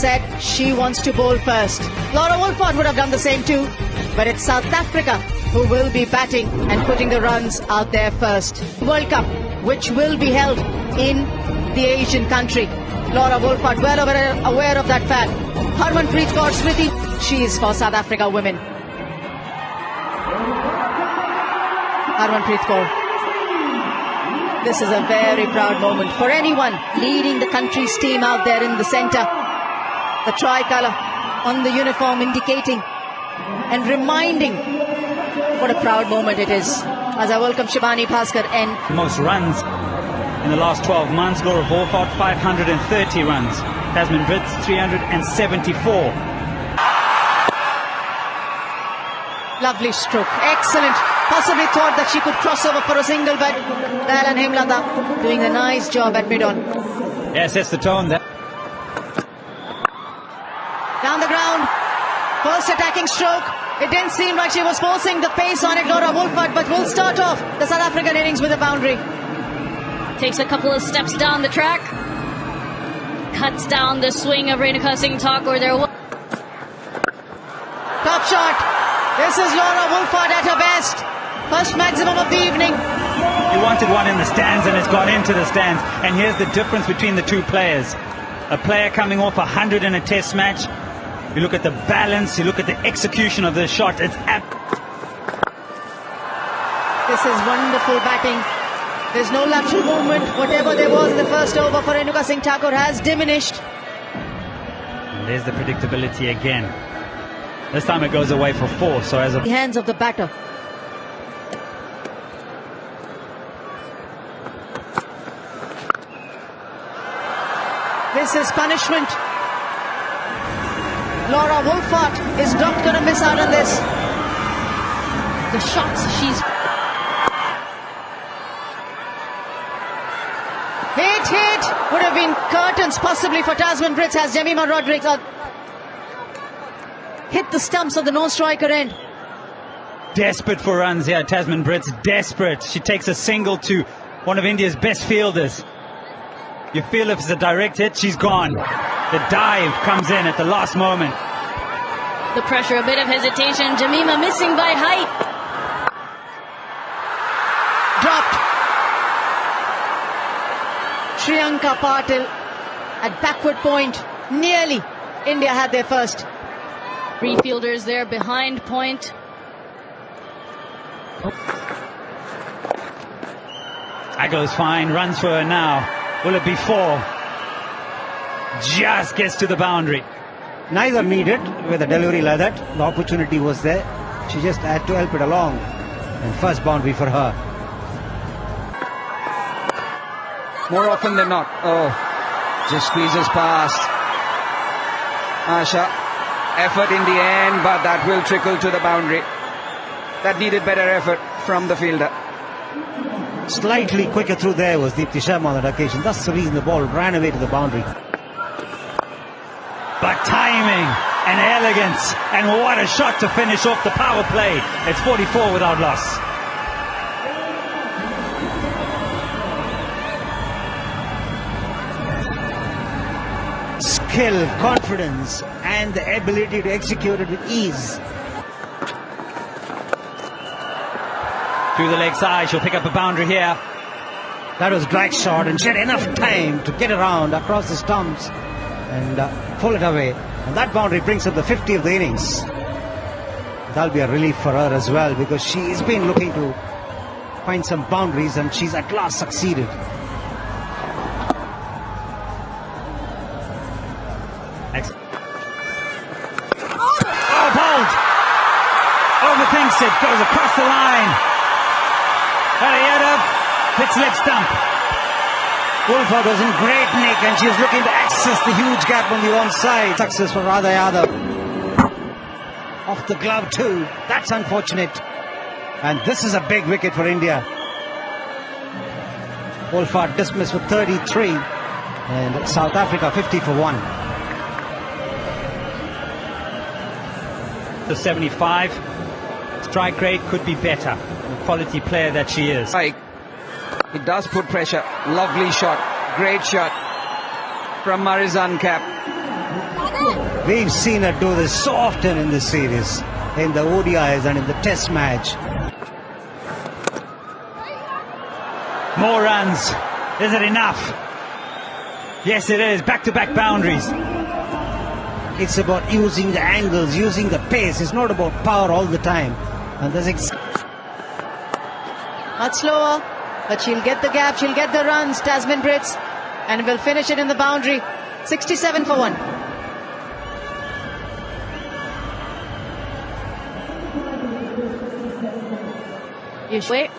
said she wants to bowl first. Laura Wolford would have done the same too, but it's South Africa who will be batting and putting the runs out there first. World Cup, which will be held in the Asian country. Laura Wolford well aware of that fact. Harmanpreet Kaur Smriti, she is for South Africa women. Harmanpreet Kaur. This is a very proud moment for anyone leading the country's team out there in the centre. The tricolour on the uniform indicating and reminding what a proud moment it is. As I welcome Shibani Bhaskar and most runs in the last 12 months. Laura Wolford 530 runs. Tasman Brits 374. Lovely stroke, excellent. Possibly thought that she could cross over for a single, but Dalan Hemlanda doing a nice job at mid-on. Yes, that's the tone there. Down the ground, first attacking stroke. It didn't seem like she was forcing the pace on it, Laura Wolford, but will start off the South African innings with a boundary. Takes a couple of steps down the track. Cuts down the swing of Renuka Singh Thakur there. Top shot. This is Laura Wolford at her best. First maximum of the evening. You wanted one in the stands and it's gone into the stands. And here's the difference between the two players. A player coming off 100 in a test match. You look at the balance, you look at the execution of the shot. It's This is wonderful batting. There's no lateral movement. Whatever there was in the first over for Renuka Singh Thakur has diminished. And there's the predictability again. This time it goes away for 4, so as the hands of the batter. This is punishment. Laura Wolford is not going to miss out on this. The shots she's... Hit would have been curtains possibly for Tasman Brits as Jemima Rodrigues hit the stumps of the no-striker end. Desperate for runs here, Tasman Brits, desperate. She takes a single to one of India's best fielders. You feel if it's a direct hit, she's gone. The dive comes in at the last moment. The pressure, a bit of hesitation. Jemima missing by height. Dropped. Shriyanka Patil at backward point. Nearly India had their first. Three fielders there behind point. That goes fine, runs for her now. Will it be 4? Just gets to the boundary. Neither needed with a delivery like that. The opportunity was there. She just had to help it along. And first boundary for her. More often than not. Oh, just squeezes past. Asha. Effort in the end, but that will trickle to the boundary. That needed better effort from the fielder. Slightly quicker through there was Deepti Sharma on that occasion. That's the reason the ball ran away to the boundary. But timing and elegance, and what a shot to finish off the power play. It's 44 without loss. Skill, confidence, and the ability to execute it with ease. Through the leg side, she'll pick up a boundary here. That was drag shot, and she had enough time to get around across the stumps and pull it away. And that boundary brings up the 50 of the innings. That'll be a relief for her as well, because she's been looking to find some boundaries, and she's at last succeeded. Overthinks it, goes across the line. Yadav hits leg stump. Wolford was in great nick, and she was looking to access the huge gap on the one side. Success for Radha Yadav. Off the glove too. That's unfortunate. And this is a big wicket for India. Wolford dismissed with 33. And South Africa 50 for 1. The 75. Strike rate could be better. The quality player that she is. It does put pressure. Lovely shot. Great shot from Marizan Cap. We've seen her do this so often in this series, in the ODIs and in the Test match. More runs. Is it enough? Yes, it is. Back-to-back boundaries. It's about using the angles, using the pace. It's not about power all the time. And there's Much slower, but she'll get the gap, she'll get the runs, Tasmin Brits, and will finish it in the boundary. 67 for 1. Wait.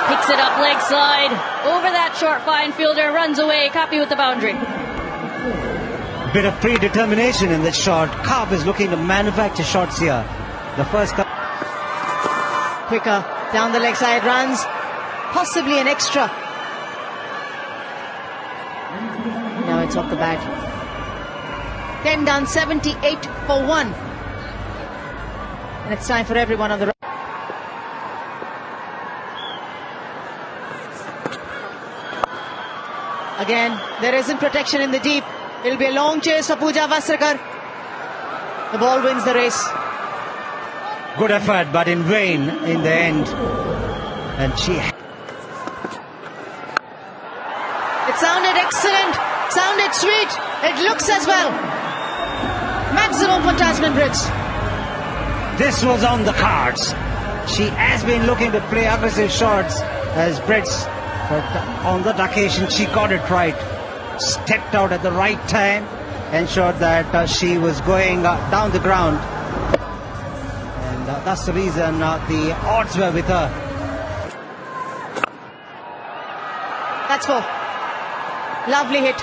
Picks it up leg side. Over that short fine fielder, runs away. Kapi with the boundary. bit of predetermination in that shot. Kaap is looking to manufacture shots here. The first quicker down the leg side runs, possibly an extra. Now it's off the bat. 10 done, 78 for 1. And it's time for everyone on the right. Again, there isn't protection in the deep. It'll be a long chase for Pooja Vasrakar. The ball wins the race. Good effort, but in vain in the end. And she... It sounded excellent, sounded sweet. It looks as well. Maximum for Tasmin Brits. This was on the cards. She has been looking to play aggressive shots as Brits, but on that occasion she got it right. Stepped out at the right time, ensured that she was going down the ground. And that's the reason the odds were with her. That's 4. Lovely hit.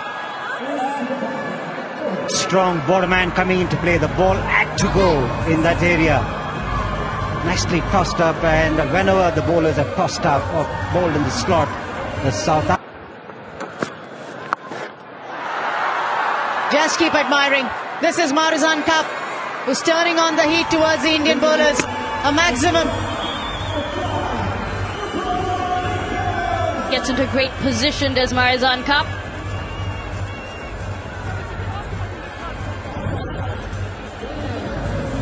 Strong border man coming into play. The ball had to go in that area. Nicely tossed up, and whenever the bowlers have tossed up or bowled in the slot, the South Africa. Just keep admiring. This is Marizan Kaap, who's turning on the heat towards the Indian bowlers. A maximum. Gets into great position, does Marizan Kaap.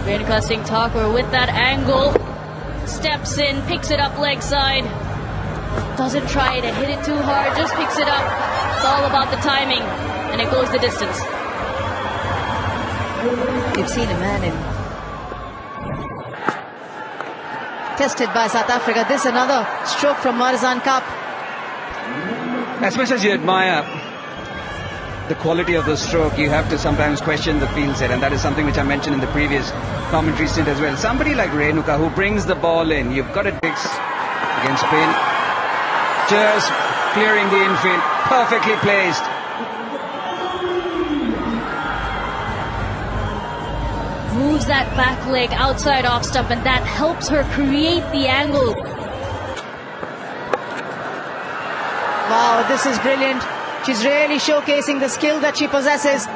Renuka Singh Thakur with that angle. Steps in, picks it up leg side. Doesn't try to hit it too hard, just picks it up. It's all about the timing, and it goes the distance. We've seen a man tested by South Africa. This another stroke from Marizan Kaap. As much as you admire the quality of the stroke, you have to sometimes question the field set, and that is something which I mentioned in the previous commentary stint as well. Somebody like Renuka who brings the ball in, you've got it fixed against spin, just clearing the infield, perfectly placed. Moves that back leg outside off stump, and that helps her create the angle. Wow, this is brilliant. She's really showcasing the skill that she possesses.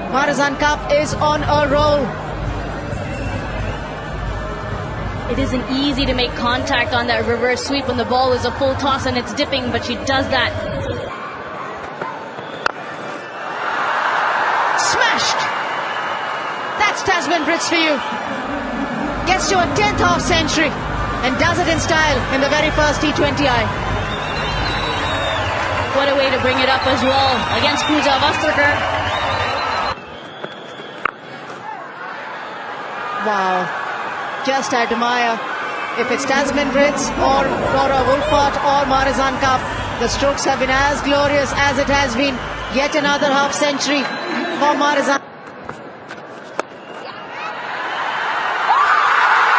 Marizan Kaap is on a roll. It isn't easy to make contact on that reverse sweep when the ball is a full toss and it's dipping, but she does that. Smashed! That's Tasmin Brits for you. Gets to a 10th half century and does it in style in the very first T20I. What a way to bring it up as well against Pooja Vasrakar. Wow. Just admire. If it's Tasmin Brits or Laura Wolfart or Marizan Kaap, the strokes have been as glorious as it has been. Yet another half century for Marizan.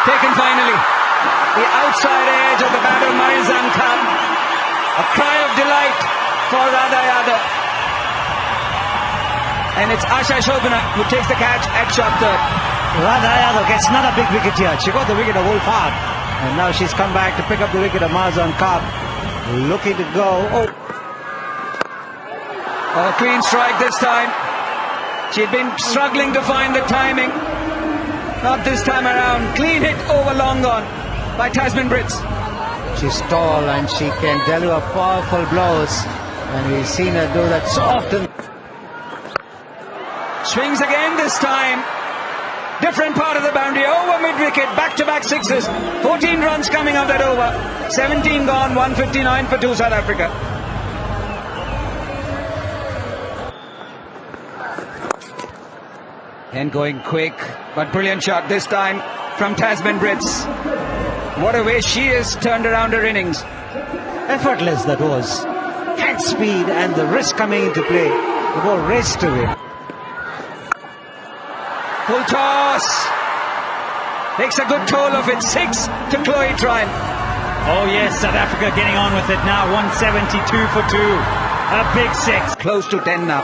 Taken finally. The outside edge of the bat of Marizan Kaap. A cry of delight for Radha Yadav. And it's Asha Shobana who takes the catch at short third. Radha Yadav gets another big wicket here. She got the wicket of Wolfart, and now she's come back to pick up the wicket of Marizan Kaap. Looking to go. Oh, clean strike this time. She'd been struggling to find the timing. Not this time around. Clean hit over long on by Tasmin Brits. She's tall and she can deliver powerful blows, and we've seen her do that so often. Swings again this time. Different part of the boundary, over mid-wicket, back-to-back sixes. 14 runs coming of that over. 17 gone, 159 for 2 South Africa. And going quick, but brilliant shot this time from Tasman Brits. What a way she has turned around her innings. Effortless that was. Cat speed and the wrist coming into play. The ball raced away. Full toss. Takes a good toll of it. 6 to Chloe Trine. Oh yes, South Africa getting on with it now. 172 for 2. A big 6. Close to 10 now.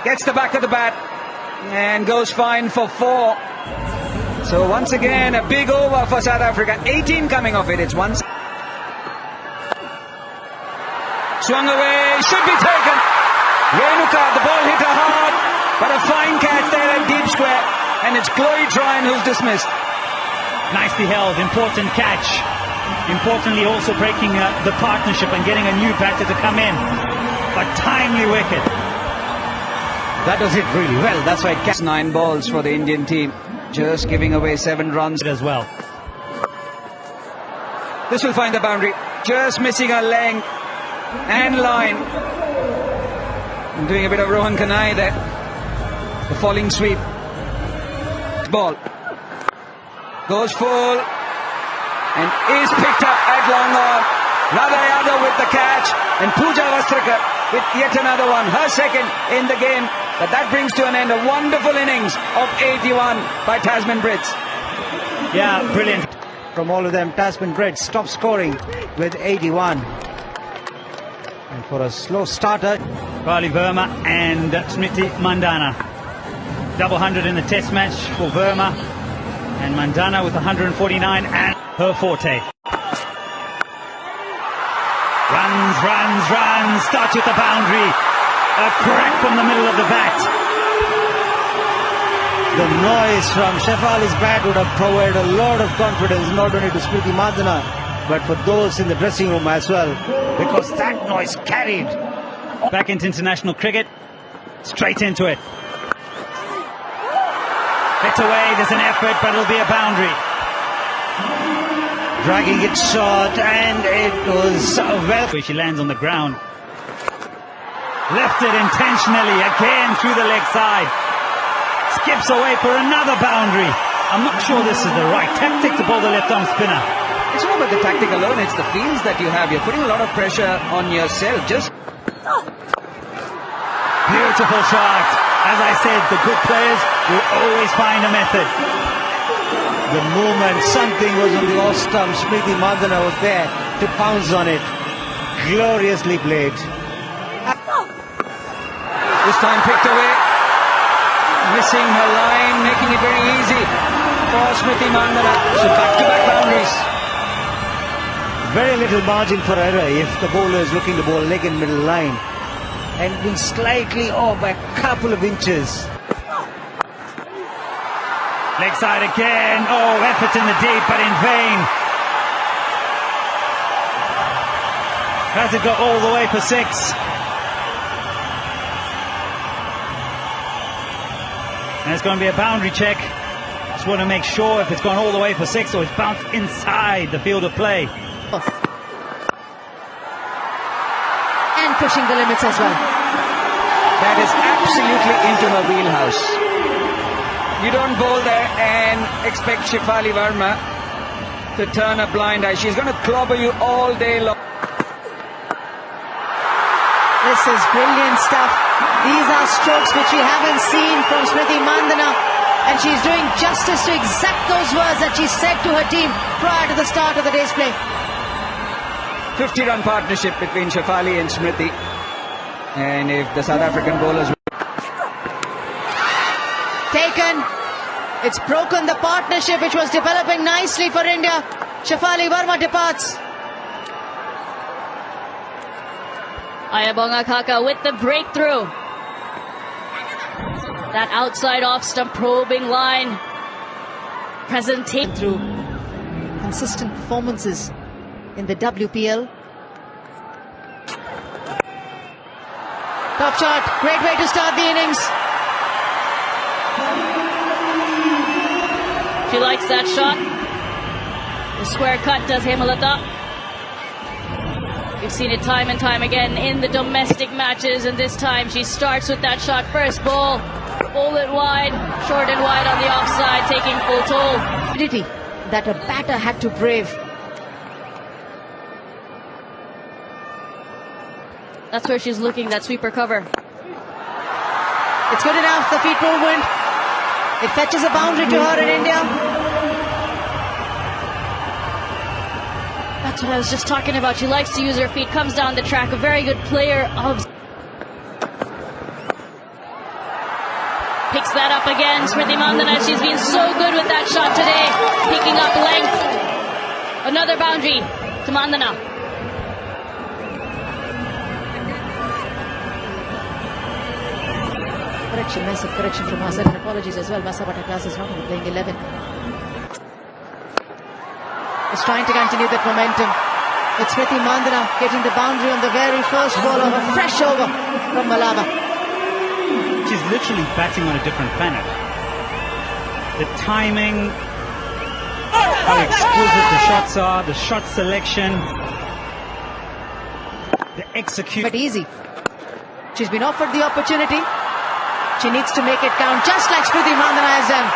Gets the back of the bat and goes fine for 4. So once again a big over for South Africa. 18 coming off it. It's once. Swung away. Should be taken. Renuka, the ball hit her hard. But a fine catch there at deep square. And it's Chloe Trine who's dismissed. Nicely held. Important catch. Importantly also breaking the partnership and getting a new batter to come in. A timely wicket. That does it really well. That's why it catch. 9 balls for the Indian team. Just giving away 7 runs As well. This will find the boundary. Just missing a length and line. And doing a bit of Rohan Kanai there. The falling sweep. Ball. Goes full. And is picked up at long on. Radha Yadav with the catch. And Pooja Vastrakar with yet another one. Her second in the game. But that brings to an end a wonderful innings of 81 by Tasman Brits. Yeah, brilliant. From all of them, Tasman Brits stopped scoring with 81. And for a slow starter, Rali Verma and Smriti Mandana. Double 100 in the test match for Verma. And Mandana with 149 and her forte. Runs. Starts with the boundary. A crack from the middle of the bat. the noise from Shefali's bat would have provided a lot of confidence, not only to Smriti Mandana, but for those in the dressing room as well, because that noise carried. Back into international cricket, straight into it. It's away, there's an effort, but it'll be a boundary. Dragging it short, and it was well. She lands on the ground. Left it intentionally, again through the leg side. Skips away for another boundary. I'm not sure this is the right tactic to bowl the left-arm spinner. It's not about the tactic alone, it's the fields that you have. You're putting a lot of pressure on yourself. Just beautiful shot. As I said, the good players will always find a method. The moment something was on the off stump, Smriti Mandana was there to pounce on it. Gloriously played. this time picked away. Missing her line, making it very easy for Smriti Mandana. So back-to-back boundaries. Very little margin for error if the bowler is looking to bowl leg and middle line. And been slightly off by a couple of inches. Leg side again. Oh, effort in the deep, but in vain. Has it got all the way for 6? And it's going to be a boundary check. Just want to make sure if it's gone all the way for 6 or it's bounced inside the field of play. And pushing the limits as well. That is absolutely into her wheelhouse. You don't bowl there and expect Shefali Verma to turn a blind eye. She's going to clobber you all day long. This is brilliant stuff. These are strokes which we haven't seen from Smriti Mandana, and she's doing justice to exact those words that she said to her team prior to the start of the day's play. 50-run partnership between Shefali and Smriti. And if the South African bowlers... Taken. It's broken the partnership which was developing nicely for India. Shefali Verma departs. Ayabonga Kaka with the breakthrough. That outside off stump probing line. Presentation through consistent performances in the WPL. Top shot, great way to start the innings. She likes that shot. The square cut does Hemalata. We've seen it time and time again in the domestic matches, and this time she starts with that shot. First ball, bowl it wide, short and wide on the offside, taking full toll. That a batter had to brave. That's where she's looking, that sweeper cover. It's good enough, the feet movement. It fetches a boundary to her in India. That's what I was just talking about. She likes to use her feet, comes down the track, a very good player of... Picks that up again, Smriti Mandhana. She's been so good with that shot today, picking up length. Another boundary to Mandhana. Correction, massive correction from Hasan, and apologies as well. Masabata Class is not even playing 11. Is trying to continue that momentum. It's Smriti Mandhana getting the boundary on the very first ball of a fresh over from Malava. She's literally batting on a different planet. The timing, how exquisite the shots are, the shot selection, the execution. But easy. She's been offered the opportunity. She needs to make it count, just like Smriti Mandhana has done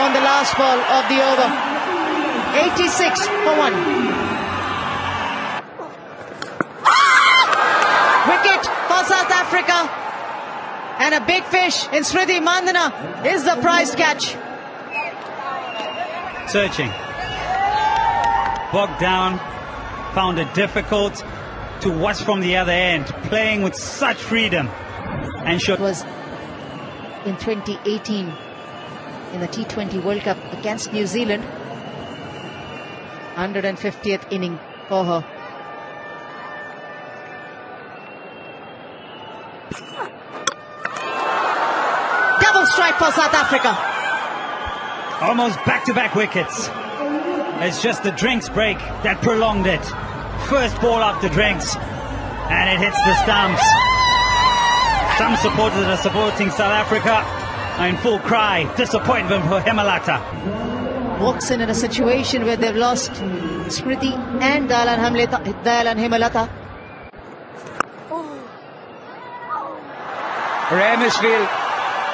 on the last ball of the over. 86 for 1. Wicket for South Africa. And a big fish in Smriti Mandhana is the prized catch. Searching. Bogged down. Found it difficult to watch from the other end. Playing with such freedom. And It was in 2018 in the T20 World Cup against New Zealand. 150th inning for her. Double strike for South Africa. almost back-to-back wickets. It's just the drinks break that prolonged it. First ball off the drinks, and it hits the stumps. Some supporters that are supporting South Africa are in full cry, disappointment for Hemalata. Walks in a situation where they've lost Smriti and Dayalan Hemalata. Rare misfield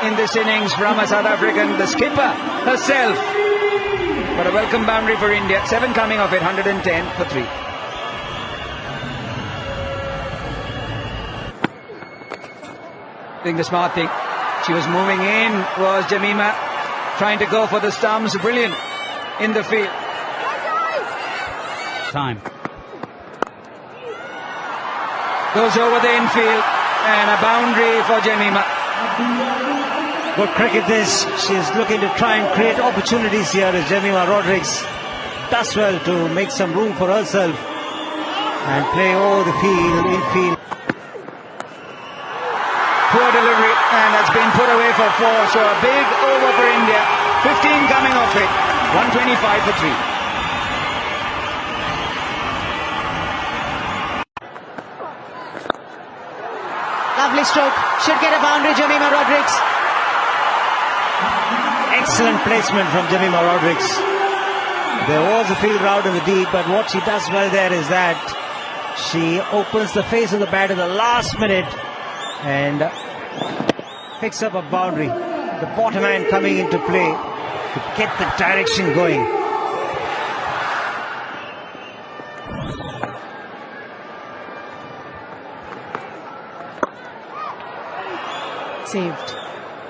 in this innings from a South African, the skipper herself. But a welcome boundary for India. 7 coming off it, 110 for 3. Doing the smart thing. She was moving in, was Jamima, trying to go for the stumps. Brilliant in the field. Time. Goes over the infield and a boundary for Jamima. Good cricket this. She's looking to try and create opportunities here as Jamima Rodrigues does well to make some room for herself and play over the field, infield. Poor delivery, and that's been put away for 4. So a big over for India. 15 coming off it. 125 for 3. Lovely stroke. Should get a boundary, Jamima Rodrigues. Excellent placement from Jamima Rodrigues. There was a field route in the deep, but what she does well there is that she opens the face of the bat in the last minute and picks up a boundary. The bottom man coming into play to get the direction going. Saved.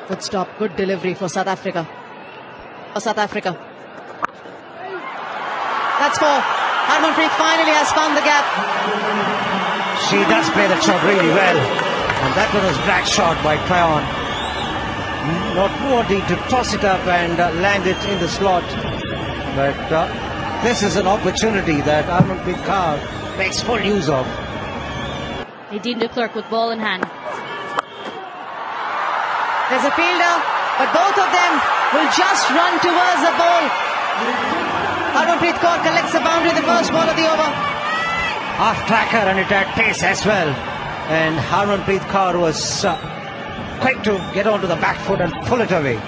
Good stop, good delivery for South Africa. That's four. Harmanpreet finally has found the gap. She does play that shot really well. And that one was black shot by Tryon. Not wanting to toss it up and land it in the slot. But this is an opportunity that Harmanpreet Kaur makes full use of. Nadine de Klerk with ball in hand. There's a fielder, but both of them will just run towards the ball. Harmanpreet Kaur collects the boundary, the first ball of the over. Half tracker, and it had pace as well. And Harmanpreet Kaur was quick to get onto the back foot and pull it away.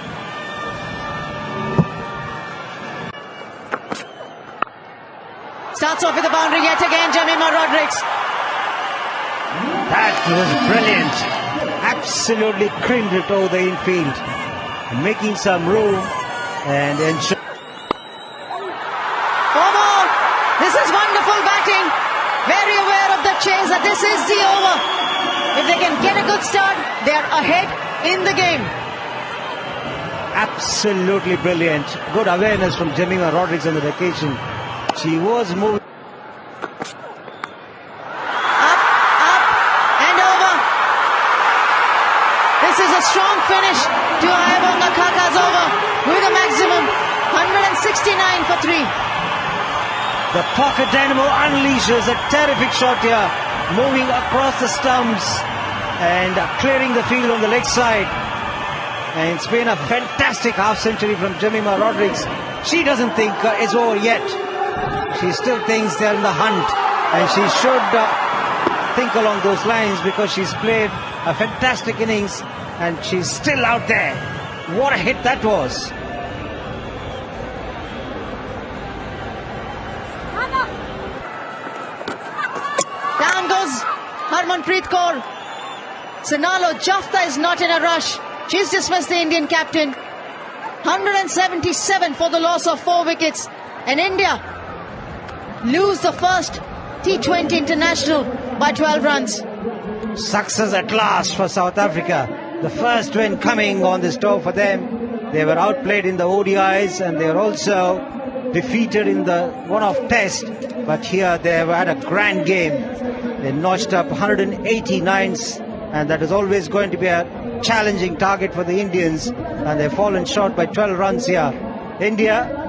starts off with a boundary yet again, Jemima Rodrigues. That was brilliant. Absolutely creamed it over the infield, making some room and ensure. Over. This is wonderful batting. Very aware of the chase that this is the over. If they can get a good start, they are ahead in the game. Absolutely brilliant. Good awareness from Jemima Rodrigues on the occasion. She was moving. This is a strong finish to Ayabonga Kaka's over with a maximum 169 for 3. The pocket dynamo unleashes a terrific shot here, moving across the stumps and clearing the field on the leg side. And it's been a fantastic half century from Jemima Rodrigues. She doesn't think it's over yet. She still thinks they're in the hunt, and she should think along those lines, because she's played a fantastic innings and she's still out there. What a hit that was. Down goes Harmanpreet Kaur. Sonalo Jafta is not in a rush. She's dismissed the Indian captain. 177 for the loss of 4 wickets. And India lose the first T20 international by 12 runs. Success at last for South Africa. The first win coming on this tour for them. They were outplayed in the ODIs and they were also defeated in the one-off test. But here they have had a grand game. They notched up 189s, and that is always going to be a challenging target for the Indians. And they've fallen short by 12 runs here. India